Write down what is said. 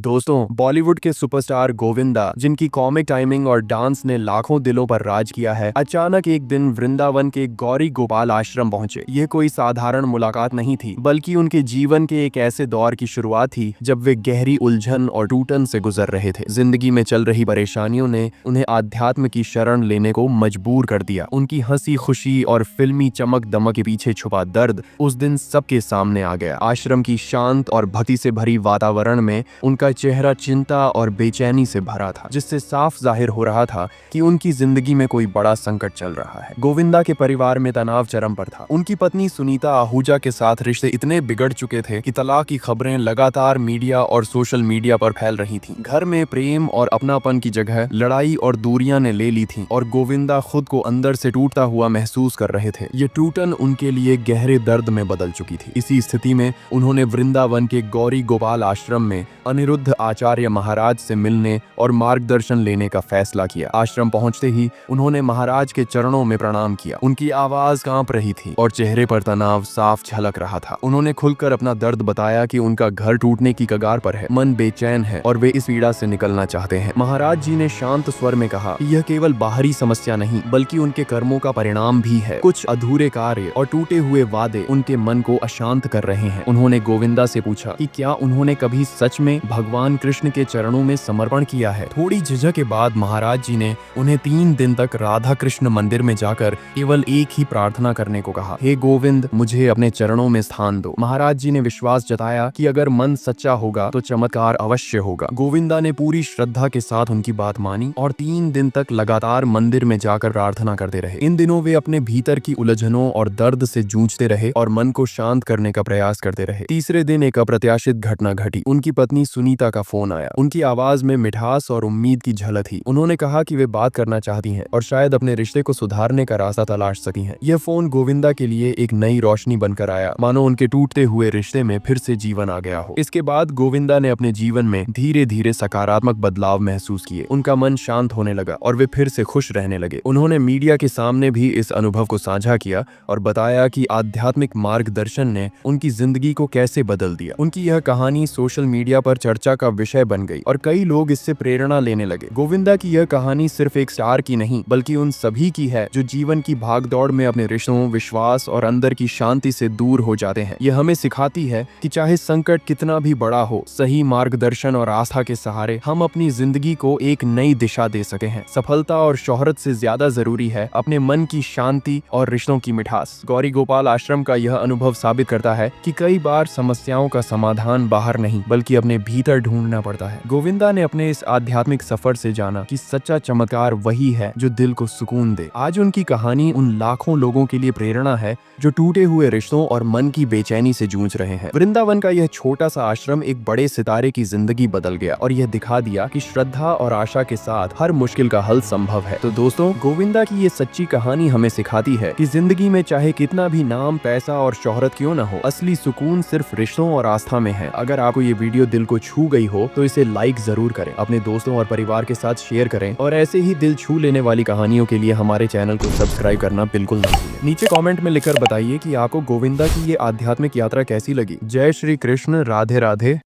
दोस्तों, बॉलीवुड के सुपरस्टार गोविंदा, जिनकी कॉमिक टाइमिंग और डांस ने लाखों दिलों पर राज किया है, अचानक एक दिन वृंदावन के गौरी गोपाल आश्रम पहुंचे। ये कोई साधारण मुलाकात नहीं थी, बल्कि उनके जीवन के एक ऐसे दौर की शुरुआत थी जब वे गहरी उलझन और टूटन से गुजर रहे थे। जिंदगी में चल रही परेशानियों ने उन्हें आध्यात्म की शरण लेने को मजबूर कर दिया। उनकी हंसी खुशी और फिल्मी चमक दमक के पीछे छुपा दर्द उस दिन सबके सामने आ गया। आश्रम की शांत और भक्ति से भरी वातावरण में उनका चेहरा चिंता और बेचैनी से भरा था, जिससे साफ जाहिर हो रहा था कि उनकी जिंदगी में कोई बड़ा संकट चल रहा है। गोविंदा के परिवार में तनाव चरम पर था। उनकी पत्नी सुनीता आहूजा के साथ रिश्ते इतने बिगड़ चुके थे कि तलाक की खबरें लगातार मीडिया और सोशल मीडिया पर फैल रही थीं। घर में प्रेम और अपनापन की जगह लड़ाई और दूरियां ने ले ली थीं और गोविंदा खुद को अंदर से टूटता हुआ महसूस कर रहे थे। ये टूटन उनके लिए गहरे दर्द में बदल चुकी थी। इसी स्थिति में उन्होंने वृंदावन के गौरी गोपाल आश्रम में अनिरुद्ध आचार्य महाराज से मिलने और मार्गदर्शन लेने का फैसला किया। आश्रम पहुंचते ही उन्होंने महाराज के चरणों में प्रणाम किया। उनकी आवाज कांप रही थी और चेहरे पर तनाव साफ झलक रहा था। उन्होंने खुलकर अपना दर्द बताया कि उनका घर टूटने की कगार पर है, मन बेचैन है और वे इस पीड़ा से निकलना चाहते हैं। महाराज जी ने शांत स्वर में कहा कि यह केवल बाहरी समस्या नहीं, बल्कि उनके कर्मों का परिणाम भी है। कुछ अधूरे कार्य और टूटे हुए वादे उनके मन को अशांत कर रहे हैं। उन्होंने गोविंदा से पूछा कि क्या उन्होंने कभी सच में भगवान कृष्ण के चरणों में समर्पण किया है। थोड़ी झिझक के बाद महाराज जी ने उन्हें 3 दिन तक राधा कृष्ण मंदिर में जाकर केवल एक ही प्रार्थना करने को कहा, हे गोविंद, मुझे अपने चरणों में स्थान दो। महाराज जी ने विश्वास जताया कि अगर मन सच्चा होगा तो चमत्कार अवश्य होगा। गोविंदा ने पूरी श्रद्धा के साथ उनकी बात मानी और 3 दिन तक लगातार मंदिर में जाकर प्रार्थना करते रहे। इन दिनों वे अपने भीतर की उलझनों और दर्द से जूझते रहे और मन को शांत करने का प्रयास करते रहे। तीसरे दिन एक अप्रत्याशित घटना घटी। उनकी पत्नी सुनीता का फोन आया। उनकी आवाज में मिठास और उम्मीद की झलक थी। उन्होंने कहा कि वे बात करना चाहती हैं और शायद अपने रिश्ते को सुधारने का रास्ता तलाश सकी हैं। यह फोन गोविंदा के लिए एक नई रोशनी बनकर आया, मानो उनके टूटते हुए रिश्ते में फिर से जीवन आ गया हो। इसके बाद गोविंदा ने अपने जीवन में धीरे धीरे सकारात्मक बदलाव महसूस किए। उनका मन शांत होने लगा और वे फिर से खुश रहने लगे। उन्होंने मीडिया के सामने भी इस अनुभव को साझा किया और बताया कि आध्यात्मिक मार्गदर्शन ने उनकी जिंदगी को कैसे बदल दिया। उनकी यह कहानी सोशल मीडिया पर चर्चा का विषय बन गई और कई लोग इससे प्रेरणा लेने लगे। गोविंदा की यह कहानी सिर्फ एक स्टार की नहीं, बल्कि उन सभी की है जो जीवन की भागदौड़ में अपने रिश्तों, विश्वास और अंदर की शांति से दूर हो जाते हैं। यह हमें सिखाती है कि चाहे संकट कितना भी बड़ा हो, सही मार्गदर्शन और आस्था के सहारे हम अपनी जिंदगी को एक नई दिशा दे सके हैं। सफलता और शोहरत से ज्यादा जरूरी है अपने मन की शांति और रिश्तों की मिठास। गौरी गोपाल आश्रम का यह अनुभव साबित करता है कि कई बार समस्याओं का समाधान बाहर नहीं, बल्कि अपने भीतर ढूंढना पड़ता है। गोविंदा ने अपने इस आध्यात्मिक सफर से जाना कि सच्चा चमत्कार वही है जो दिल को सुकून दे। आज उनकी कहानी उन लाखों लोगों के लिए प्रेरणा है जो टूटे हुए रिश्तों और मन की बेचैनी से जूझ रहे हैं। वृंदावन का यह छोटा सा आश्रम एक बड़े सितारे की जिंदगी बदल गया और यह दिखा दिया कि श्रद्धा और आशा के साथ हर मुश्किल का हल संभव है। तो दोस्तों, गोविंदा की ये सच्ची कहानी हमें सिखाती है कि जिंदगी में चाहे कितना भी नाम, पैसा और शोहरत क्यों न हो, असली सुकून सिर्फ रिश्तों और आस्था में है। अगर आपको ये वीडियो दिल को छू गई हो तो इसे लाइक जरूर करें, अपने दोस्तों और परिवार के साथ शेयर करें और ऐसे ही दिल छू लेने वाली कहानियों के लिए हमारे चैनल को सब्सक्राइब करना बिल्कुल न भूलें। नीचे कमेंट में लिखकर बताइए कि आपको गोविंदा की ये आध्यात्मिक यात्रा कैसी लगी। जय श्री कृष्ण, राधे राधे।